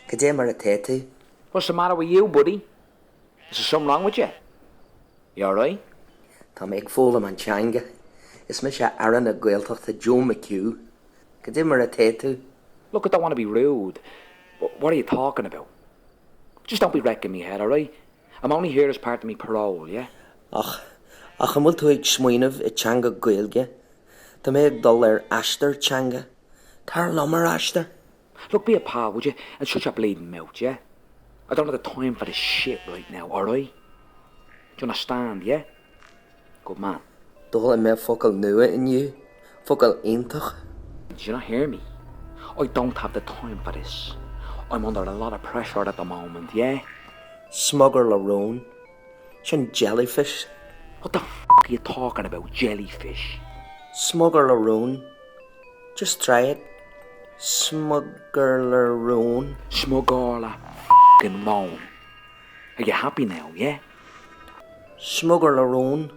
Could you mar a tattoo? What's the matter with you, buddy? Is there something wrong with you? You alright? Tá make fool man changa. Is me sha Aaron a Gaeltach to Joe McHugh. Could you mar a tattoo? Look, I don't want to be rude, but what are you talking about? Just don't be wrecking me head, alright? I'm only here as part of me parole, yeah? Ach I'm will to ag smuinov a changa Gaelge. Tá me dollar Ashter changa. Tar lummer Ashter. Look, be a pal, would you? And shut your bleeding mouth, yeah? I don't have the time for this shit right now, alright? Do you understand, yeah? Good man. Dole me fuckle nua in you. Fuckle eintach. Did you not hear me? I don't have the time for this. I'm under a lot of pressure at the moment, yeah? Smugger Larone. Shun jellyfish. What the f*** are you talking about, jellyfish? Smugger Larone. Just try it. Smugger Larone. Smuggler f***ing moan. Are you happy now, yeah? Smugger Larone.